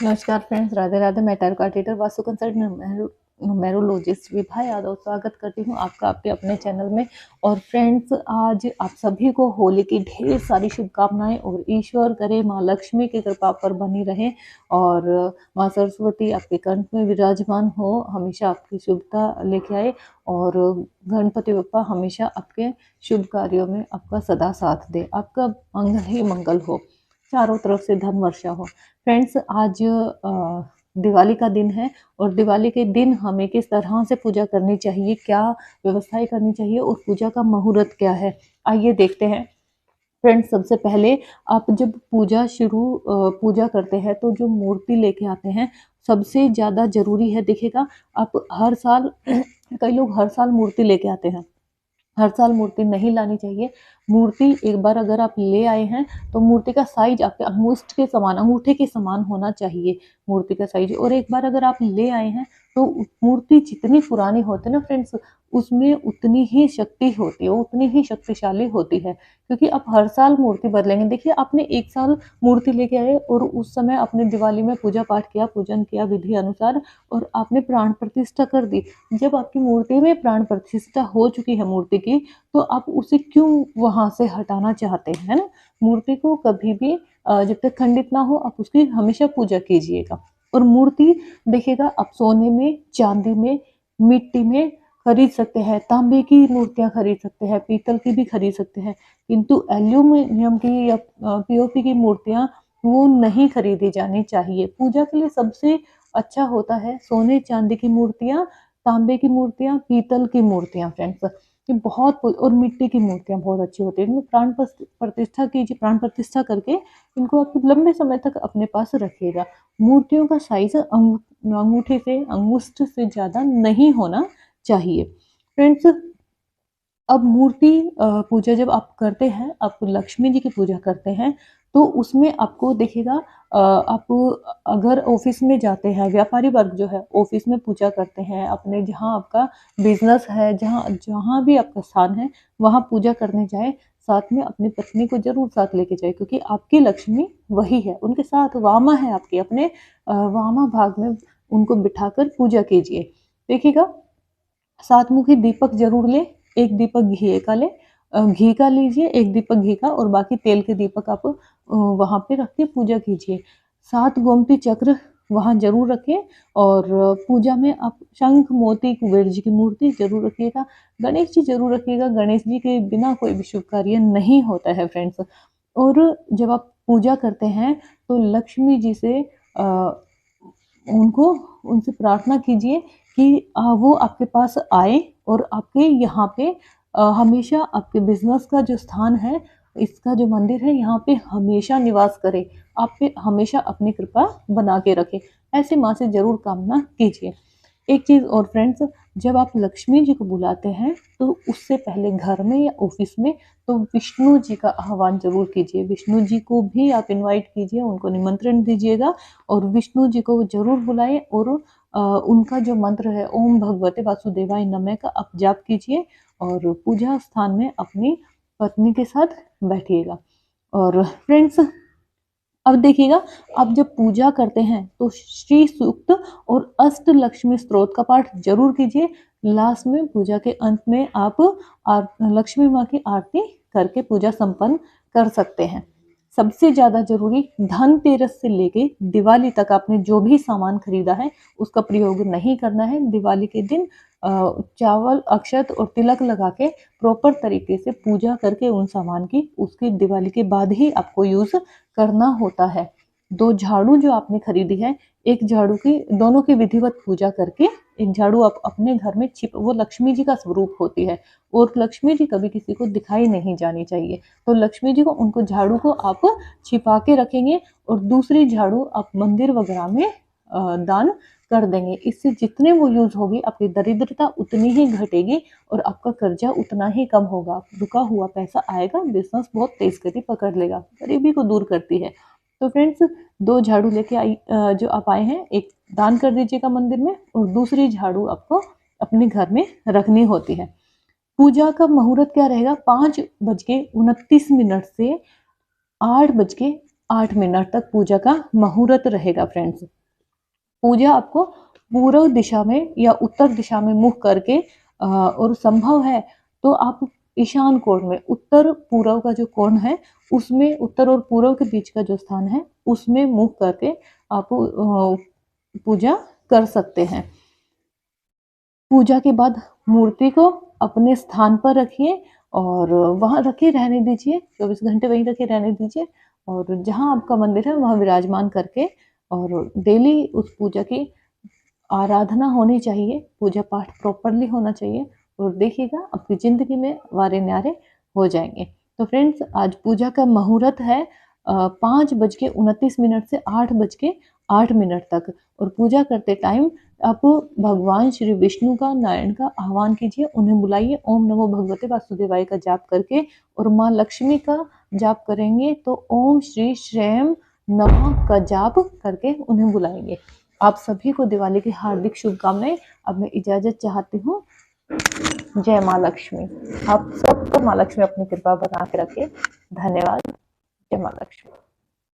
नमस्कार फ्रेंड्स, राधे राधे। मैं tarot card reader, vastu consultant, numerologist Vibha Yadav स्वागत करती हूँ आपका आपके अपने चैनल में। और फ्रेंड्स, आज आप सभी को होली की ढेर सारी शुभकामनाएं और ईश्वर करे माँ लक्ष्मी की कृपा पर बनी रहे और माँ सरस्वती आपके कंठ में विराजमान हो, हमेशा आपकी शुभता लेके आए और गणपति बप्पा हमेशा आपके शुभ कार्यों में आपका सदा साथ दे, आपका मंगल ही मंगल हो, चारों तरफ से धन वर्षा हो। फ्रेंड्स, आज दिवाली का दिन है और दिवाली के दिन हमें किस तरह से पूजा करनी चाहिए, क्या व्यवस्थाएं करनी चाहिए और पूजा का मुहूर्त क्या है, आइए देखते हैं। फ्रेंड्स, सबसे पहले आप जब पूजा करते हैं तो जो मूर्ति लेके आते हैं सबसे ज़्यादा ज़रूरी है। देखिएगा, आप हर साल कई लोग हर साल मूर्ति लेके आते हैं, हर साल मूर्ति नहीं लानी चाहिए। मूर्ति एक बार अगर आप ले आए हैं तो मूर्ति का साइज आपके अंगूष्ठ के समान, अंगूठे के समान होना चाहिए मूर्ति का साइज। और एक बार अगर आप ले आए हैं तो मूर्ति जितनी पुरानी होती है ना फ्रेंड्स, उसमें उतनी ही शक्ति होती है, उतनी ही शक्तिशाली होती है, क्योंकि आप हर साल मूर्ति बदलेंगे। देखिए, आपने एक साल मूर्ति लेके आए और उस समय आपने दिवाली में पूजा पाठ किया, पूजन किया विधि अनुसार और आपने प्राण प्रतिष्ठा कर दी। जब आपकी मूर्ति में प्राण प्रतिष्ठा हो चुकी है मूर्ति की, तो आप उसे क्यों वहां से हटाना चाहते हैं, है ना। मूर्ति को कभी भी जब तक खंडित ना हो आप उसकी हमेशा पूजा कीजिएगा। और मूर्ति देखिएगा, आप सोने में, चांदी में, मिट्टी में खरीद सकते हैं, तांबे की मूर्तियां खरीद सकते हैं, पीतल की भी खरीद सकते हैं, किंतु एल्यूमिनियम की या पीओपी की मूर्तियां वो नहीं खरीदी जानी चाहिए। पूजा के लिए सबसे अच्छा होता है सोने चांदी की मूर्तियां, तांबे की मूर्तियां, पीतल की मूर्तियां। फ्रेंड्स, ये बहुत और मिट्टी की मूर्तियां बहुत अच्छी होती है। इनमें प्राण प्रतिष्ठा कीजिए, प्राण प्रतिष्ठा करके इनको आप लंबे समय तक अपने पास रखिएगा। मूर्तियों का साइज अंगूठे से, अंगुष्ठ से ज्यादा नहीं होना चाहिए। फ्रेंड्स, अब मूर्ति पूजा जब आप करते हैं, आप लक्ष्मी जी की पूजा करते हैं, तो उसमें आपको देखिएगा, आप अगर ऑफिस में जाते हैं, व्यापारी वर्ग जो है ऑफिस में पूजा करते हैं, अपने जहाँ आपका बिजनेस है, जहाँ जहाँ भी आपका स्थान है वहाँ पूजा करने जाए, साथ में अपनी पत्नी को जरूर साथ लेके जाए, क्योंकि आपकी लक्ष्मी वही है, उनके साथ वामा है आपके, अपने वामा भाग में उनको बिठाकर पूजा कीजिए। देखिएगा, सात मुखी दीपक जरूर ले, एक दीपक घी का ले, घी का लीजिए, एक दीपक घी का, और बाकी तेल के दीपक आप वहां पे रख के पूजा कीजिए। सात गोमती चक्र वहां जरूर रखिए और पूजा में आप शंख मोती कुबेर जी की मूर्ति जरूर रखिएगा। गणेश जी जरूर रखिएगा, गणेश जी के बिना कोई भी शुभ कार्य नहीं होता है फ्रेंड्स। और जब आप पूजा करते हैं तो लक्ष्मी जी से उनको उनसे प्रार्थना कीजिए कि वो आपके पास आए और आपके यहाँ पे हमेशा आपके बिजनेस का जो स्थान है, इसका जो मंदिर है, यहाँ पे हमेशा निवास करे, आप पे हमेशा अपनी कृपा बना के रखे। ऐसे माँ से जरूर कामना कीजिए। एक चीज और फ्रेंड्स, जब आप लक्ष्मी जी को बुलाते हैं तो उससे पहले घर में या ऑफिस में तो विष्णु जी का आह्वान जरूर कीजिए। विष्णु जी को भी आप इनवाइट कीजिए, उनको निमंत्रण दीजिएगा और विष्णु जी को जरूर बुलाएं और उनका जो मंत्र है ओम भगवते वासुदेवाय नमः का आप जाप कीजिए और पूजा स्थान में अपनी पत्नी के साथ बैठिएगा। और फ्रेंड्स, अब देखिएगा, आप जब पूजा करते हैं तो श्री सूक्त और अष्ट लक्ष्मी स्तोत्र का पाठ जरूर कीजिए। लास्ट में पूजा के अंत में आप लक्ष्मी माँ की आरती करके पूजा संपन्न कर सकते हैं। सबसे ज्यादा जरूरी, धनतेरस से लेके दिवाली तक आपने जो भी सामान खरीदा है उसका प्रयोग नहीं करना है। दिवाली के दिन चावल, अक्षत और तिलक लगा के प्रॉपर तरीके से पूजा करके उन सामान की उसकी दिवाली के बाद ही आपको यूज करना होता है। दो झाड़ू जो आपने खरीदी है, एक झाड़ू की, दोनों की विधिवत पूजा करके एक झाड़ू आप अपने घर में छिप, वो लक्ष्मी जी का स्वरूप होती है और लक्ष्मी जी कभी किसी को दिखाई नहीं जानी चाहिए, तो लक्ष्मी जी को, उनको झाड़ू को आप छिपा के रखेंगे और दूसरी झाड़ू आप मंदिर वगैरह में दान कर देंगे। इससे जितने वो यूज होगी आपकी दरिद्रता उतनी ही घटेगी और आपका कर्जा उतना ही कम होगा, रुका हुआ पैसा आएगा, बिजनेस बहुत तेज गति पकड़ लेगा, गरीबी को दूर करती है। तो फ्रेंड्स, दो झाड़ू लेके आई, जो आप आए हैं, एक दान कर दीजिएगा मंदिर में और दूसरी झाड़ू आपको अपने घर में रखनी होती है। पूजा का मुहूर्त क्या रहेगा, 5:29 से 8:30 8 मिनट तक पूजा का मुहूर्त रहेगा फ्रेंड्स। पूजा आपको पूर्व दिशा में या उत्तर दिशा में मुख करके और संभव है तो आप ईशान कोण में, उत्तर पूर्व का जो कोण है उसमें, उत्तर और पूर्व के बीच का जो स्थान है उसमें मुख करके आप पूजा कर सकते हैं। पूजा के बाद मूर्ति को अपने स्थान पर रखिए और वहां रखे रहने दीजिए, 24 घंटे वहीं रखे रहने दीजिए, और जहां आपका मंदिर है वहां विराजमान करके और डेली उस पूजा की आराधना होनी चाहिए, पूजा पाठ प्रॉपरली होना चाहिए, और देखिएगा आपकी ज़िंदगी में वारे न्यारे हो जाएंगे। तो फ्रेंड्स, आज पूजा का मुहूर्त है 5:29 से 8:08 तक, और पूजा करते टाइम आप भगवान श्री विष्णु का, नारायण का आह्वान कीजिए, उन्हें बुलाइए, ओम नमो भगवते वासुदेवाय का जाप करके, और माँ लक्ष्मी का जाप करेंगे तो ओम श्री श्रेयम नमः का जाप करके उन्हें बुलाएंगे। आप सभी को दिवाली की हार्दिक शुभकामनाएं। अब मैं इजाजत चाहती हूँ। जय माँ लक्ष्मी। आप सबको माँ लक्ष्मी अपनी कृपा बना के रखे। धन्यवाद। जय माँ लक्ष्मी।